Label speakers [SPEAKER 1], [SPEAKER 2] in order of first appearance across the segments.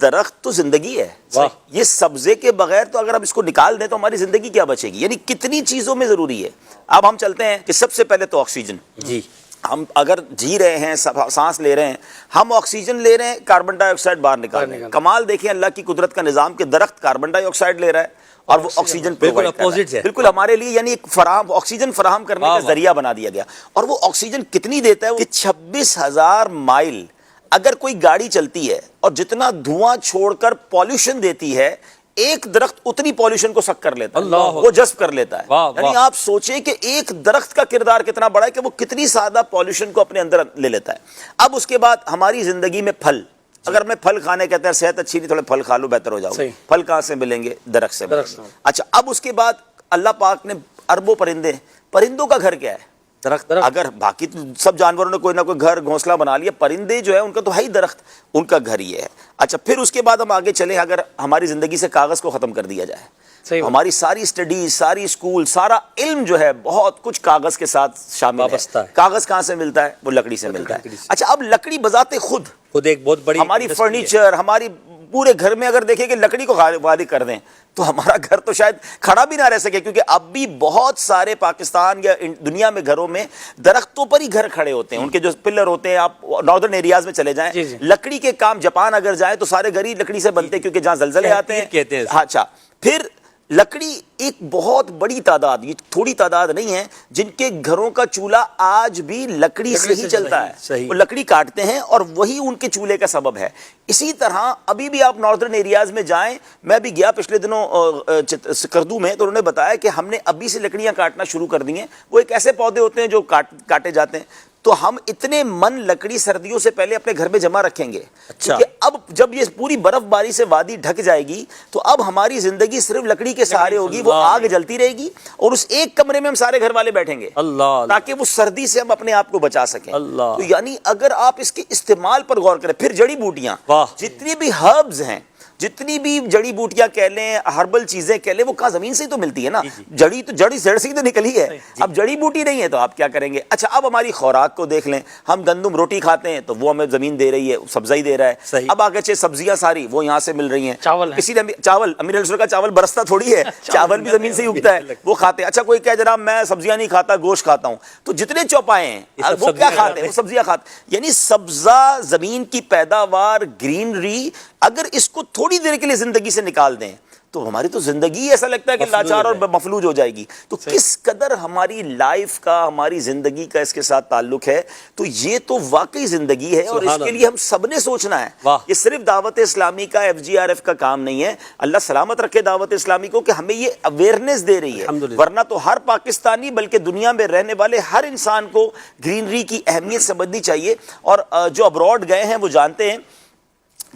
[SPEAKER 1] درخت تو زندگی ہے. یہ سبزے کے بغیر تو اگر ہم اس کو نکال دیں تو ہماری زندگی کیا بچے گی؟ یعنی کتنی چیزوں میں ضروری ہے. اب ہم چلتے ہیں کہ سب سے پہلے تو آکسیجن.
[SPEAKER 2] جی
[SPEAKER 1] ہم اگر جی رہے ہیں، سانس لے رہے ہیں، ہم آکسیجن لے رہے ہیں، کاربن ڈائی آکسائڈ باہر نکال رہے ہیں. کمال دیکھیں اللہ کی قدرت کا نظام کہ درخت کاربن ڈائی آکسائڈ لے رہا ہے اور وہ آکسیجن
[SPEAKER 2] بالکل اپوزٹ ہے.
[SPEAKER 1] بالکل ہمارے لیے یعنی ایک آکسیجن فراہم کرنے کا ذریعہ بنا دیا گیا. اور وہ آکسیجن کتنی دیتا ہے کہ 26,000 مائل اگر کوئی گاڑی چلتی ہے اور جتنا دھواں چھوڑ کر پالیوشن دیتی ہے، ایک درخت اتنی پالیوشن کو سک کر لیتا ہے، وہ جذب کر لیتا ہے. یعنی آپ سوچیں کہ ایک درخت کا کردار کتنا بڑا ہے کہ وہ کتنی زیادہ پالیوشن کو اپنے اندر لے لیتا ہے. اب اس کے بعد ہماری زندگی میں پھل، اگر میں پھل کھانے کہتے ہیں صحت اچھی نہیں، تھوڑے پھل کھا لو بہتر ہو جاؤ. پھل کہاں سے ملیں گے؟ درخت سے ملیں گے. اچھا اب اس کے بعد اللہ پاک نے اربوں پرندوں کا گھر کیا ہے؟ درخت. اگر باقی سب جانوروں نے کوئی نہ کوئی گھر گھونسلہ بنا لیا، پرندے جو ہے ان کا تو ہے ہی درخت، ان کا گھر یہ ہے. اچھا پھر اس کے بعد ہم آگے چلیں، اگر ہماری زندگی سے کاغذ کو ختم کر دیا جائے، ہماری ساری اسٹڈیز، ساری اسکول، سارا علم جو ہے بہت کچھ کاغذ کے ساتھ شامل ہے. کاغذ کہاں سے ملتا ہے؟ وہ لکڑی سے ملتا ہے. اچھا اب لکڑی بذات خود
[SPEAKER 2] ایک بہت بڑی
[SPEAKER 1] ہماری فرنیچر، ہماری پورے گھر میں اگر دیکھیں کہ لکڑی کو خالی کر دیں تو ہمارا گھر تو شاید کھڑا بھی نہ رہ سکے، کیونکہ اب بھی بہت سارے پاکستان یا دنیا میں گھروں میں درختوں پر ہی گھر کھڑے ہوتے ہیں. ان کے جو پلر ہوتے ہیں، آپ ناردرن ایریاز میں چلے جائیں، لکڑی کے کام، جاپان اگر جائیں تو سارے گھر ہی لکڑی سے بنتے ہیں، کیونکہ جہاں زلزلے آتے ہیں. اچھا پھر لکڑی ایک بہت بڑی تعداد، یہ تھوڑی تعداد نہیں ہے، جن کے گھروں کا چولہا آج بھی لکڑی سے ہی چلتا ہے. وہ لکڑی کاٹتے ہیں اور وہی ان کے چولہے کا سبب ہے. اسی طرح ابھی بھی آپ ناردرن ایریاز میں جائیں، میں بھی گیا پچھلے دنوں سکردو میں، تو انہوں نے بتایا کہ ہم نے ابھی سے لکڑیاں کاٹنا شروع کر دی ہیں. وہ ایک ایسے پودے ہوتے ہیں جو کاٹے جاتے ہیں. تو ہم اتنے من لکڑی سردیوں سے پہلے اپنے گھر میں جمع رکھیں گے، کیونکہ اب جب یہ پوری برف باری سے وادی ڈھک جائے گی تو اب ہماری زندگی صرف لکڑی کے سہارے ہوگی. وہ آگ جلتی رہے گی اور اس ایک کمرے میں ہم سارے گھر والے بیٹھیں گے تاکہ وہ سردی سے ہم اپنے آپ کو بچا سکیں. تو یعنی اگر آپ اس کے استعمال پر غور کریں، پھر جڑی بوٹیاں، جتنی بھی ہربز ہیں، جتنی بھی جڑی بوٹیاں کہہ لیں، ہربل چیزیں کہہ لیں، وہ کہاں زمین سے ہی تو ملتی ہے نا. جڑی تو جڑی جڑ سے ہی تو نکلی ہے. اب جڑی بوٹی نہیں ہے تو آپ کیا کریں گے؟ اچھا اب ہماری خوراک کو دیکھ لیں، ہم گندم روٹی کھاتے ہیں تو وہ ہمیں زمین دے رہی ہے، سبزہ ہی دے رہا ہے. اب آگے چاہے سبزیاں ساری وہ یہاں سے مل رہی ہیں. کسی نے چاول، امیر السر کا چاول برستا تھوڑی ہے، چاول بھی زمین سے ہی اگتا ہے، وہ کھاتے ہیں. اچھا کوئی کہ جناب میں سبزیاں نہیں کھاتا، گوشت کھاتا ہوں، تو جتنے چوپائے ہیں وہ کیا کھاتے ہیں؟ وہ سبزیاں کھاتے ہیں. یعنی سبزہ، زمین کی پیداوار، گرینری، اگر اس کو تھوڑی دیر کے لیے زندگی سے نکال دیں تو ہماری تو زندگی ایسا لگتا ہے کہ لاچار اور مفلوج ہو جائے گی. تو کس قدر ہماری لائف کا، ہماری زندگی کا اس کے ساتھ تعلق ہے. تو یہ تو واقعی زندگی ہے اور اس کے لیے ہم سب نے سوچنا ہے. یہ صرف دعوت اسلامی کا، FGRF کا کام نہیں ہے. اللہ سلامت رکھے دعوت اسلامی کو کہ ہمیں یہ اویئرنیس دے رہی ہے، ورنہ تو ہر پاکستانی بلکہ دنیا میں رہنے والے ہر انسان کو گرینری کی اہمیت سمجھنی چاہیے. اور جو ابراڈ گئے ہیں وہ جانتے ہیں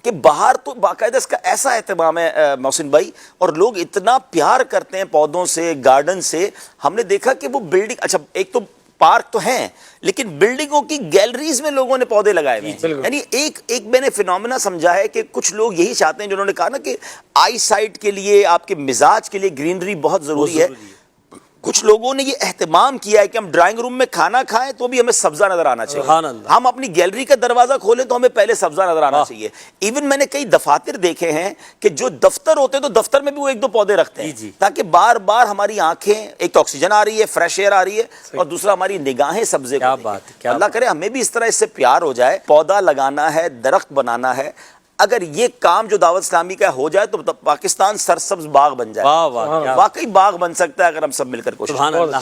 [SPEAKER 1] کہ باہر تو باقاعدہ اس کا ایسا اہتمام ہے محسن بھائی، اور لوگ اتنا پیار کرتے ہیں پودوں سے، گارڈن سے. ہم نے دیکھا کہ وہ بلڈنگ، اچھا ایک تو پارک تو ہیں لیکن بلڈنگوں کی گیلریز میں لوگوں نے پودے لگائے ہوئے ہیں. یعنی ایک میں نے فینومینا سمجھا ہے کہ کچھ لوگ یہی چاہتے ہیں، جنہوں نے کہا نا کہ آئی سائٹ کے لیے، آپ کے مزاج کے لیے گرینری بہت ضروری ہے. کچھ لوگوں نے یہ اہتمام کیا ہے کہ ہم ڈرائنگ روم میں کھانا کھائیں تو بھی ہمیں سبزہ نظر آنا چاہیے. ہم اپنی گیلری کا دروازہ کھولیں تو ہمیں پہلے سبزہ نظر آنا چاہیے. ایون میں نے کئی دفاتر دیکھے ہیں کہ جو دفتر ہوتے ہیں تو دفتر میں بھی وہ ایک دو پودے رکھتے ہیں تاکہ بار بار ہماری آنکھیں، ایک تو آکسیجن آ رہی ہے، فریش ایئر آ رہی ہے، اور دوسرا ہماری نگاہیں سبزے کو. اللہ کرے ہمیں بھی اس طرح اس سے پیار ہو جائے. پودا لگانا ہے، درخت بنانا ہے. اگر یہ کام جو دعوت اسلامی کا ہو جائے تو پاکستان سرسبز باغ بن جائے. واقعی باغ بن سکتا ہے اگر ہم سب مل کر کوشش کریں.